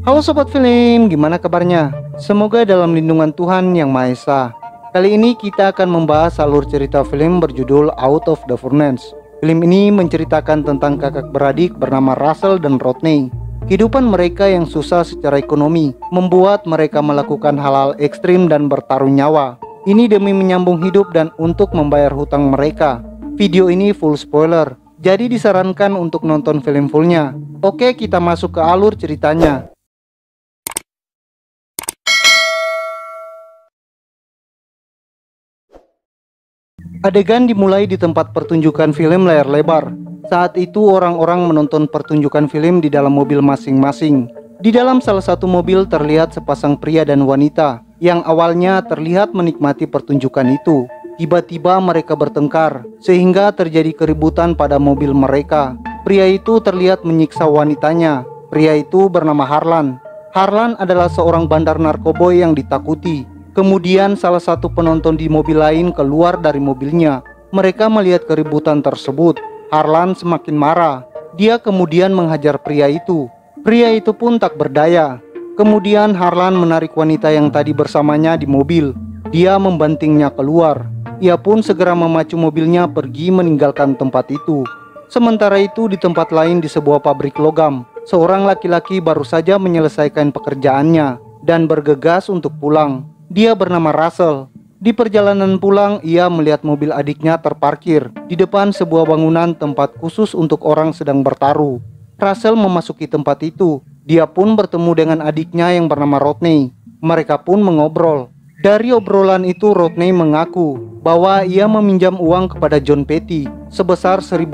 Halo Sobat Film, gimana kabarnya? Semoga dalam lindungan Tuhan Yang Maha Esa. Kali ini kita akan membahas alur cerita film berjudul Out of the Furnace. Film ini menceritakan tentang kakak beradik bernama Russell dan Rodney. Kehidupan mereka yang susah secara ekonomi membuat mereka melakukan hal-hal ekstrim dan bertaruh nyawa. Ini demi menyambung hidup dan untuk membayar hutang mereka. Video ini full spoiler, jadi disarankan untuk nonton film fullnya. Oke, kita masuk ke alur ceritanya. Adegan dimulai di tempat pertunjukan film layar lebar. Saat itu orang-orang menonton pertunjukan film di dalam mobil masing-masing. Di dalam salah satu mobil terlihat sepasang pria dan wanita yang awalnya terlihat menikmati pertunjukan itu. Tiba-tiba mereka bertengkar sehingga terjadi keributan pada mobil mereka. Pria itu terlihat menyiksa wanitanya. Pria itu bernama Harlan. Harlan adalah seorang bandar narkoboy yang ditakuti. Kemudian salah satu penonton di mobil lain keluar dari mobilnya. Mereka melihat keributan tersebut. Harlan semakin marah. Dia kemudian menghajar pria itu. Pria itu pun tak berdaya. Kemudian Harlan menarik wanita yang tadi bersamanya di mobil. Dia membantingnya keluar. Ia pun segera memacu mobilnya pergi meninggalkan tempat itu. Sementara itu di tempat lain di sebuah pabrik logam, seorang laki-laki baru saja menyelesaikan pekerjaannya dan bergegas untuk pulang. Dia bernama Russell. Di perjalanan pulang, ia melihat mobil adiknya terparkir di depan sebuah bangunan tempat khusus untuk orang sedang bertaruh. Russell memasuki tempat itu. Dia pun bertemu dengan adiknya yang bernama Rodney. Mereka pun mengobrol. Dari obrolan itu Rodney mengaku bahwa ia meminjam uang kepada John Petty sebesar $1.500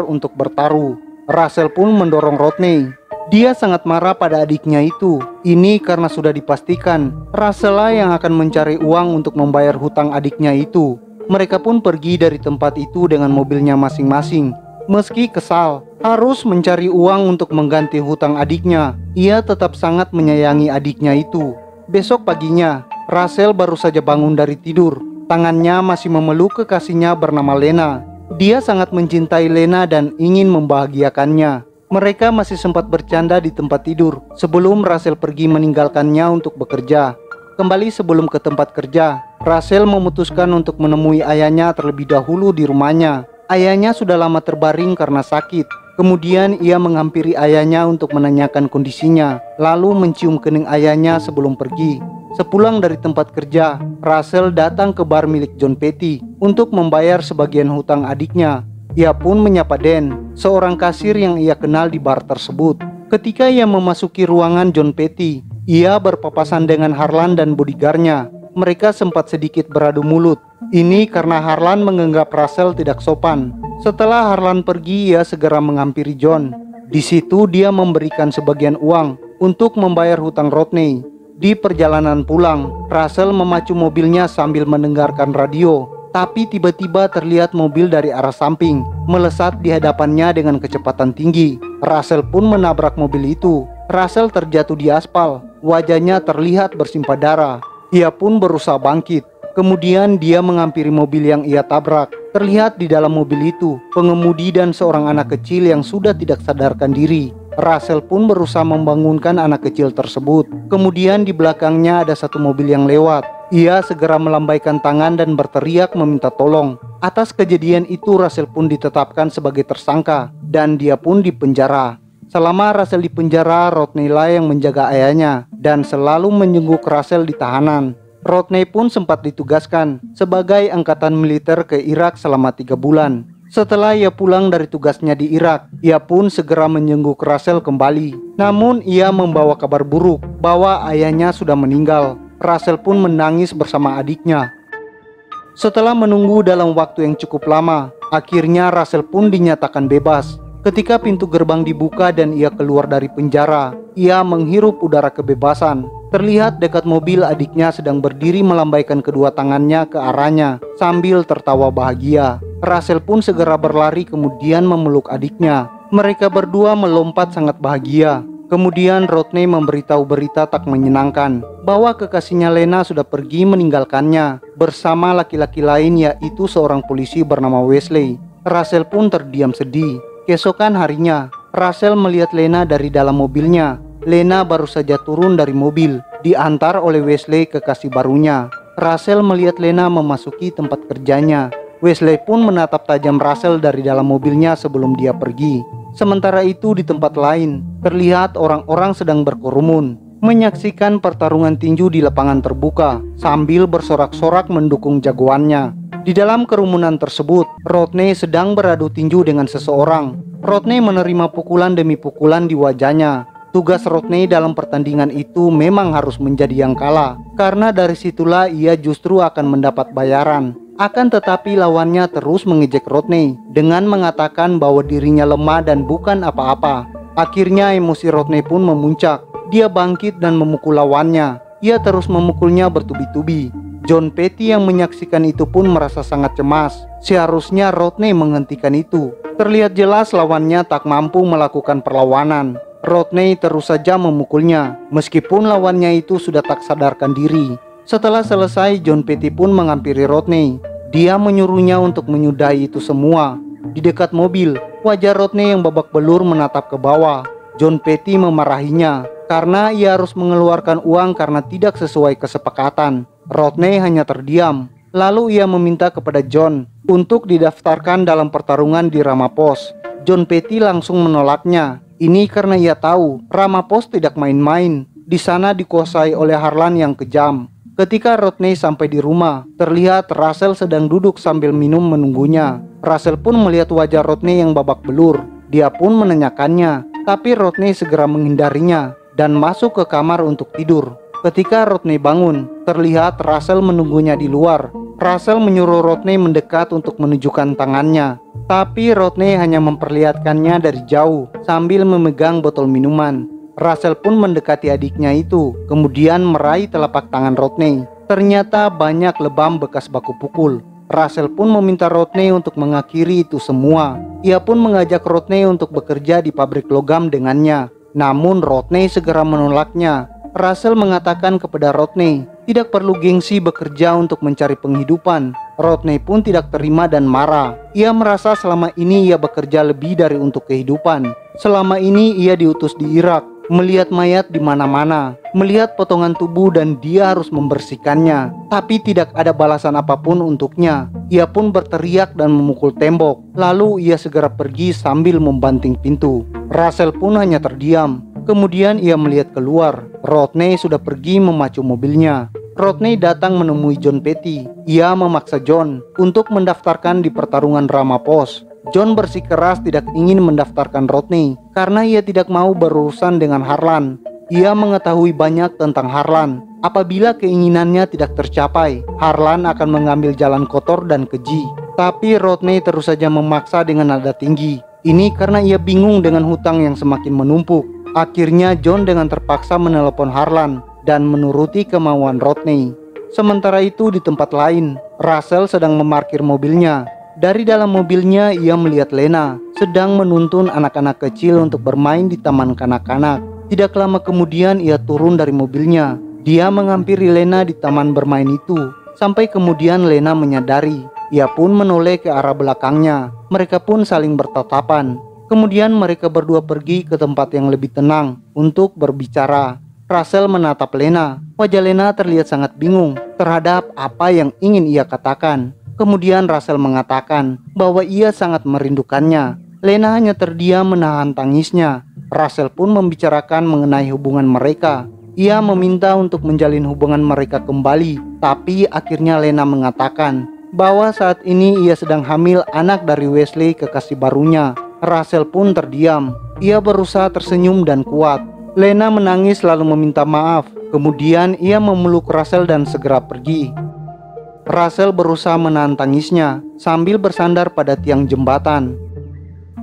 untuk bertaruh. Russell pun mendorong Rodney. Dia sangat marah pada adiknya itu. Ini karena sudah dipastikan Russell lah yang akan mencari uang untuk membayar hutang adiknya itu. Mereka pun pergi dari tempat itu dengan mobilnya masing-masing. Meski kesal harus mencari uang untuk mengganti hutang adiknya, ia tetap sangat menyayangi adiknya itu. Besok paginya, Russell baru saja bangun dari tidur. Tangannya masih memeluk kekasihnya bernama Lena. Dia sangat mencintai Lena dan ingin membahagiakannya. Mereka masih sempat bercanda di tempat tidur sebelum Russell pergi meninggalkannya untuk bekerja. Kembali sebelum ke tempat kerja, Russell memutuskan untuk menemui ayahnya terlebih dahulu di rumahnya. Ayahnya sudah lama terbaring karena sakit. Kemudian ia menghampiri ayahnya untuk menanyakan kondisinya, lalu mencium kening ayahnya sebelum pergi. Sepulang dari tempat kerja, Russell datang ke bar milik John Petty untuk membayar sebagian hutang adiknya. Ia pun menyapa Dan, seorang kasir yang ia kenal di bar tersebut. Ketika ia memasuki ruangan John Petty, ia berpapasan dengan Harlan dan bodyguardnya. Mereka sempat sedikit beradu mulut. Ini karena Harlan menganggap Russell tidak sopan. Setelah Harlan pergi, ia segera menghampiri John. Di situ dia memberikan sebagian uang untuk membayar hutang Rodney. Di perjalanan pulang, Russell memacu mobilnya sambil mendengarkan radio. Tapi tiba-tiba terlihat mobil dari arah samping melesat di hadapannya dengan kecepatan tinggi. Russell pun menabrak mobil itu. Russell terjatuh di aspal. Wajahnya terlihat bersimpah darah. Ia pun berusaha bangkit. Kemudian dia menghampiri mobil yang ia tabrak. Terlihat di dalam mobil itu pengemudi dan seorang anak kecil yang sudah tidak sadarkan diri. Russell pun berusaha membangunkan anak kecil tersebut. Kemudian di belakangnya ada satu mobil yang lewat. Ia segera melambaikan tangan dan berteriak meminta tolong. Atas kejadian itu Russell pun ditetapkan sebagai tersangka dan dia pun dipenjara. Selama Russell di penjara, Rodney lah yang menjaga ayahnya dan selalu menjenguk Russell di tahanan. Rodney pun sempat ditugaskan sebagai angkatan militer ke Irak selama 3 bulan. Setelah ia pulang dari tugasnya di Irak, ia pun segera menjenguk Russell kembali. Namun ia membawa kabar buruk bahwa ayahnya sudah meninggal. Russell pun menangis bersama adiknya. Setelah menunggu dalam waktu yang cukup lama, akhirnya Russell pun dinyatakan bebas. Ketika pintu gerbang dibuka dan ia keluar dari penjara, ia menghirup udara kebebasan. Terlihat dekat mobil adiknya sedang berdiri melambaikan kedua tangannya ke arahnya sambil tertawa bahagia. Russell pun segera berlari kemudian memeluk adiknya. Mereka berdua melompat sangat bahagia. Kemudian Rodney memberitahu berita tak menyenangkan bahwa kekasihnya Lena sudah pergi meninggalkannya bersama laki-laki lain, yaitu seorang polisi bernama Wesley. Rachel pun terdiam sedih. Keesokan harinya, Rachel melihat Lena dari dalam mobilnya. Lena baru saja turun dari mobil, diantar oleh Wesley ke kekasih barunya. Rachel melihat Lena memasuki tempat kerjanya. Wesley pun menatap tajam Rachel dari dalam mobilnya sebelum dia pergi. Sementara itu di tempat lain, terlihat orang-orang sedang berkerumun, menyaksikan pertarungan tinju di lapangan terbuka, sambil bersorak-sorak mendukung jagoannya. Di dalam kerumunan tersebut, Rodney sedang beradu tinju dengan seseorang. Rodney menerima pukulan demi pukulan di wajahnya. Tugas Rodney dalam pertandingan itu memang harus menjadi yang kalah, karena dari situlah ia justru akan mendapat bayaran. Akan tetapi lawannya terus mengejek Rodney dengan mengatakan bahwa dirinya lemah dan bukan apa-apa. Akhirnya emosi Rodney pun memuncak. Dia bangkit dan memukul lawannya. Ia terus memukulnya bertubi-tubi. Jon Petty yang menyaksikan itu pun merasa sangat cemas. Seharusnya Rodney menghentikan itu. Terlihat jelas lawannya tak mampu melakukan perlawanan. Rodney terus saja memukulnya, meskipun lawannya itu sudah tak sadarkan diri. Setelah selesai, Jon Petty pun menghampiri Rodney. Dia menyuruhnya untuk menyudahi itu semua. Di dekat mobil, wajah Rodney yang babak belur menatap ke bawah. Jon Petty memarahinya karena ia harus mengeluarkan uang karena tidak sesuai kesepakatan. Rodney hanya terdiam. Lalu ia meminta kepada Jon untuk didaftarkan dalam pertarungan di Ramapos. Jon Petty langsung menolaknya. Ini karena ia tahu Ramapos tidak main-main. Di sana dikuasai oleh Harlan yang kejam. Ketika Rodney sampai di rumah, terlihat Rachel sedang duduk sambil minum menunggunya. Rachel pun melihat wajah Rodney yang babak belur. Dia pun menanyakannya, tapi Rodney segera menghindarinya dan masuk ke kamar untuk tidur. Ketika Rodney bangun, terlihat Rachel menunggunya di luar. Rachel menyuruh Rodney mendekat untuk menunjukkan tangannya, tapi Rodney hanya memperlihatkannya dari jauh sambil memegang botol minuman. Rachel pun mendekati adiknya itu, kemudian meraih telapak tangan Rodney. Ternyata banyak lebam bekas baku pukul. Rachel pun meminta Rodney untuk mengakhiri itu semua. Ia pun mengajak Rodney untuk bekerja di pabrik logam dengannya. Namun Rodney segera menolaknya. Rachel mengatakan kepada Rodney, tidak perlu gengsi bekerja untuk mencari penghidupan. Rodney pun tidak terima dan marah. Ia merasa selama ini ia bekerja lebih dari untuk kehidupan. Selama ini ia diutus di Irak, melihat mayat di mana-mana, melihat potongan tubuh dan dia harus membersihkannya. Tapi tidak ada balasan apapun untuknya. Ia pun berteriak dan memukul tembok. Lalu ia segera pergi sambil membanting pintu. Rachel pun hanya terdiam. Kemudian ia melihat keluar. Rodney sudah pergi memacu mobilnya. Rodney datang menemui Jon Petty. Ia memaksa Jon untuk mendaftarkan di pertarungan Ramapos. Jon bersikeras tidak ingin mendaftarkan Rodney karena ia tidak mau berurusan dengan Harlan. Ia mengetahui banyak tentang Harlan. Apabila keinginannya tidak tercapai, Harlan akan mengambil jalan kotor dan keji. Tapi Rodney terus saja memaksa dengan nada tinggi. Ini karena ia bingung dengan hutang yang semakin menumpuk. Akhirnya Jon dengan terpaksa menelepon Harlan dan menuruti kemauan Rodney. Sementara itu di tempat lain, Rachel sedang memarkir mobilnya. Dari dalam mobilnya ia melihat Lena sedang menuntun anak-anak kecil untuk bermain di taman kanak-kanak. Tidak lama kemudian ia turun dari mobilnya. Dia menghampiri Lena di taman bermain itu. Sampai kemudian Lena menyadari. Ia pun menoleh ke arah belakangnya. Mereka pun saling bertatapan. Kemudian mereka berdua pergi ke tempat yang lebih tenang untuk berbicara. Rachel menatap Lena. Wajah Lena terlihat sangat bingung terhadap apa yang ingin ia katakan. Kemudian Rachel mengatakan bahwa ia sangat merindukannya. Lena hanya terdiam menahan tangisnya. Rachel pun membicarakan mengenai hubungan mereka. Ia meminta untuk menjalin hubungan mereka kembali. Tapi akhirnya Lena mengatakan bahwa saat ini ia sedang hamil anak dari Wesley, kekasih barunya. Rachel pun terdiam. Ia berusaha tersenyum dan kuat. Lena menangis lalu meminta maaf. Kemudian ia memeluk Rachel dan segera pergi. Rachel berusaha menahan tangisnya sambil bersandar pada tiang jembatan.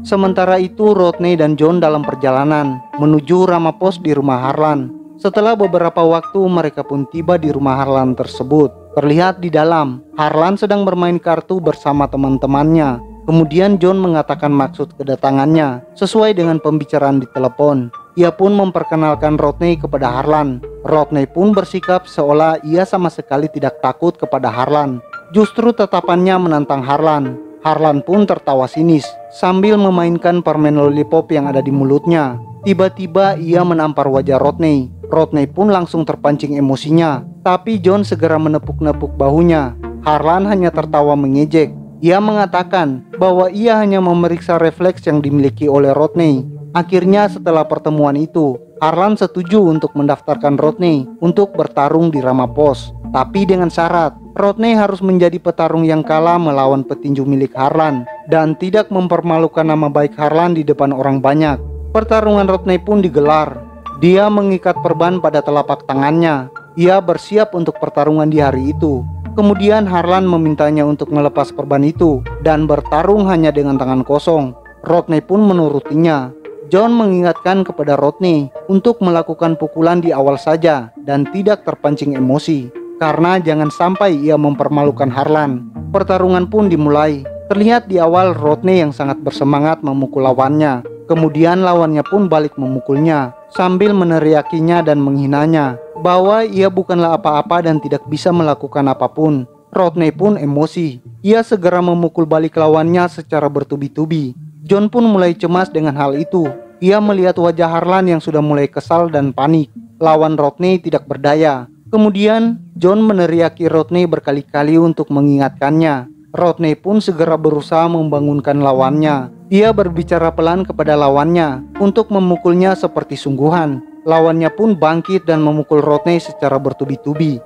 Sementara itu Rodney dan Jon dalam perjalanan menuju Ramapos di rumah Harlan. Setelah beberapa waktu mereka pun tiba di rumah Harlan tersebut. Terlihat di dalam, Harlan sedang bermain kartu bersama teman-temannya. Kemudian Jon mengatakan maksud kedatangannya sesuai dengan pembicaraan di telepon. Ia pun memperkenalkan Rodney kepada Harlan. Rodney pun bersikap seolah ia sama sekali tidak takut kepada Harlan. Justru tatapannya menantang Harlan. Harlan pun tertawa sinis sambil memainkan permen lollipop yang ada di mulutnya. Tiba-tiba ia menampar wajah Rodney. Rodney pun langsung terpancing emosinya, tapi John segera menepuk-nepuk bahunya. Harlan hanya tertawa mengejek. Ia mengatakan bahwa ia hanya memeriksa refleks yang dimiliki oleh Rodney. Akhirnya setelah pertemuan itu, Harlan setuju untuk mendaftarkan Rodney untuk bertarung di Ramapos. Tapi dengan syarat, Rodney harus menjadi petarung yang kalah melawan petinju milik Harlan dan tidak mempermalukan nama baik Harlan di depan orang banyak. Pertarungan Rodney pun digelar. Dia mengikat perban pada telapak tangannya. Ia bersiap untuk pertarungan di hari itu. Kemudian Harlan memintanya untuk melepas perban itu dan bertarung hanya dengan tangan kosong. Rodney pun menurutinya. John mengingatkan kepada Rodney untuk melakukan pukulan di awal saja dan tidak terpancing emosi, karena jangan sampai ia mempermalukan Harlan. Pertarungan pun dimulai. Terlihat di awal Rodney yang sangat bersemangat memukul lawannya. Kemudian lawannya pun balik memukulnya sambil meneriakinya dan menghinanya bahwa ia bukanlah apa-apa dan tidak bisa melakukan apapun. Rodney pun emosi. Ia segera memukul balik lawannya secara bertubi-tubi. John pun mulai cemas dengan hal itu. Ia melihat wajah Harlan yang sudah mulai kesal dan panik. Lawan Rodney tidak berdaya. Kemudian John meneriaki Rodney berkali-kali untuk mengingatkannya. Rodney pun segera berusaha membangunkan lawannya. Ia berbicara pelan kepada lawannya untuk memukulnya seperti sungguhan. Lawannya pun bangkit dan memukul Rodney secara bertubi-tubi.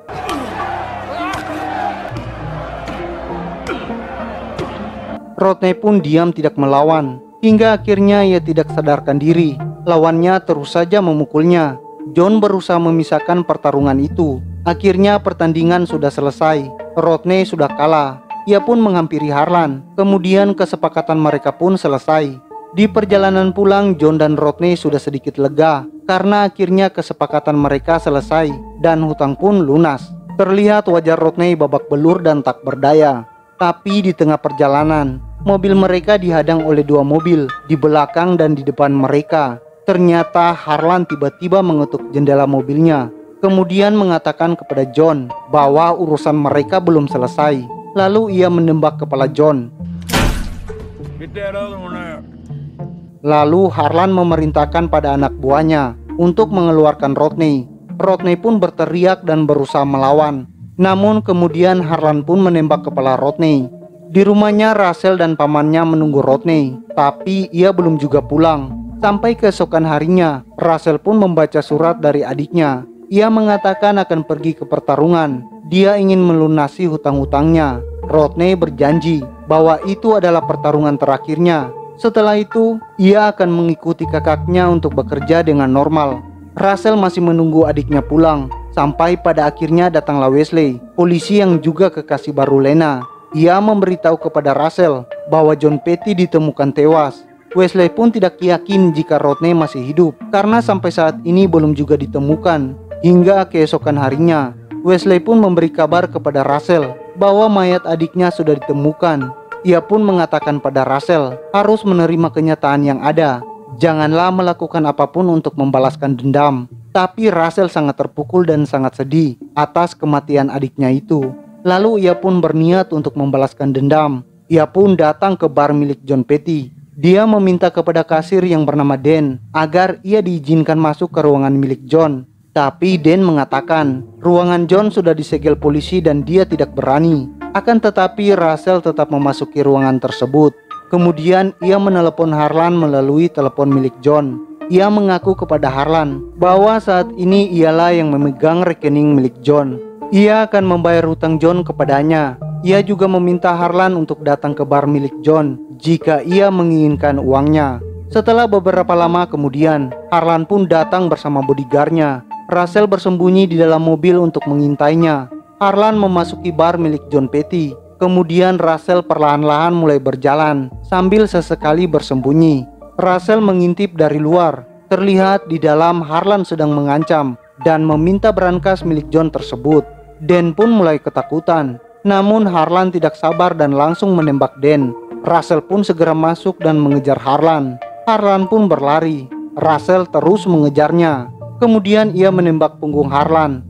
Rodney pun diam tidak melawan, hingga akhirnya ia tidak sadarkan diri. Lawannya terus saja memukulnya. John berusaha memisahkan pertarungan itu. Akhirnya pertandingan sudah selesai. Rodney sudah kalah. Ia pun menghampiri Harlan. Kemudian kesepakatan mereka pun selesai. Di perjalanan pulang, John dan Rodney sudah sedikit lega karena akhirnya kesepakatan mereka selesai dan hutang pun lunas. Terlihat wajah Rodney babak belur dan tak berdaya. Tapi di tengah perjalanan, mobil mereka dihadang oleh dua mobil di belakang dan di depan mereka. Ternyata Harlan tiba-tiba mengetuk jendela mobilnya. Kemudian mengatakan kepada John bahwa urusan mereka belum selesai. Lalu ia menembak kepala John. Lalu Harlan memerintahkan pada anak buahnya untuk mengeluarkan Rodney. Rodney pun berteriak dan berusaha melawan. Namun kemudian Harlan pun menembak kepala Rodney. Di rumahnya Russell dan pamannya menunggu Rodney, tapi ia belum juga pulang. Sampai keesokan harinya, Russell pun membaca surat dari adiknya. Ia mengatakan akan pergi ke pertarungan. Dia ingin melunasi hutang-hutangnya. Rodney berjanji bahwa itu adalah pertarungan terakhirnya. Setelah itu, ia akan mengikuti kakaknya untuk bekerja dengan normal. Russell masih menunggu adiknya pulang. Sampai pada akhirnya datanglah Wesley, polisi yang juga kekasih baru Lena. Ia memberitahu kepada Russell bahwa John Petty ditemukan tewas. Wesley pun tidak yakin jika Rodney masih hidup, karena sampai saat ini belum juga ditemukan. Hingga keesokan harinya, Wesley pun memberi kabar kepada Russell bahwa mayat adiknya sudah ditemukan. Ia pun mengatakan pada Russell harus menerima kenyataan yang ada. Janganlah melakukan apapun untuk membalaskan dendam. Tapi Russell sangat terpukul dan sangat sedih atas kematian adiknya itu. Lalu ia pun berniat untuk membalaskan dendam. Ia pun datang ke bar milik John Petty. Dia meminta kepada kasir yang bernama Dan agar ia diizinkan masuk ke ruangan milik John. Tapi Dan mengatakan ruangan John sudah disegel polisi dan dia tidak berani. Akan tetapi Russell tetap memasuki ruangan tersebut. Kemudian ia menelepon Harlan melalui telepon milik John. Ia mengaku kepada Harlan bahwa saat ini ialah yang memegang rekening milik John. Ia akan membayar hutang John kepadanya. Ia juga meminta Harlan untuk datang ke bar milik John jika ia menginginkan uangnya. Setelah beberapa lama kemudian, Harlan pun datang bersama bodyguardnya. Russell bersembunyi di dalam mobil untuk mengintainya. Harlan memasuki bar milik John Petty. Kemudian Russell perlahan-lahan mulai berjalan sambil sesekali bersembunyi. Russell mengintip dari luar. Terlihat di dalam Harlan sedang mengancam dan meminta berangkas milik John tersebut. Dan pun mulai ketakutan. Namun Harlan tidak sabar dan langsung menembak Dan. Russell pun segera masuk dan mengejar Harlan. Harlan pun berlari. Russell terus mengejarnya. Kemudian ia menembak punggung Harlan.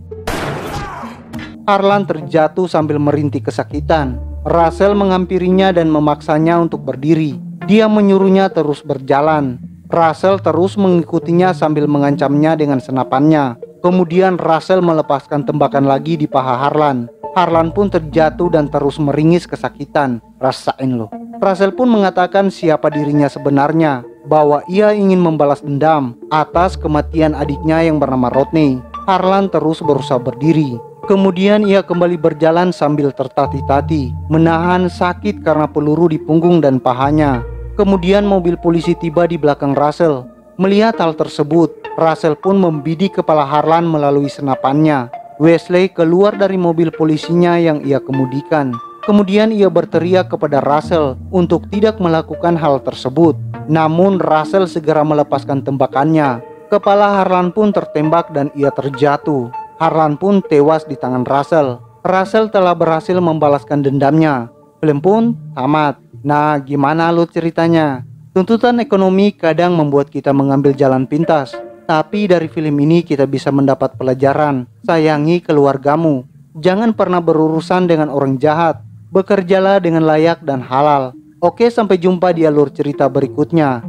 Harlan terjatuh sambil merintih kesakitan. Russell menghampirinya dan memaksanya untuk berdiri. Dia menyuruhnya terus berjalan. Russell terus mengikutinya sambil mengancamnya dengan senapannya. Kemudian Russell melepaskan tembakan lagi di paha Harlan. Harlan pun terjatuh dan terus meringis kesakitan. Rasain loh. Russell pun mengatakan siapa dirinya sebenarnya, bahwa ia ingin membalas dendam atas kematian adiknya yang bernama Rodney. Harlan terus berusaha berdiri. Kemudian ia kembali berjalan sambil tertati-tati, menahan sakit karena peluru di punggung dan pahanya. Kemudian mobil polisi tiba di belakang Russell. Melihat hal tersebut, Russell pun membidik kepala Harlan melalui senapannya. Wesley keluar dari mobil polisinya yang ia kemudikan. Kemudian ia berteriak kepada Russell untuk tidak melakukan hal tersebut. Namun Russell segera melepaskan tembakannya. Kepala Harlan pun tertembak dan ia terjatuh. Harlan pun tewas di tangan Russell. Russell telah berhasil membalaskan dendamnya. Film pun tamat. Nah, gimana lo ceritanya? Tuntutan ekonomi kadang membuat kita mengambil jalan pintas. Tapi dari film ini kita bisa mendapat pelajaran. Sayangi keluargamu. Jangan pernah berurusan dengan orang jahat. Bekerjalah dengan layak dan halal. Oke, sampai jumpa di alur cerita berikutnya.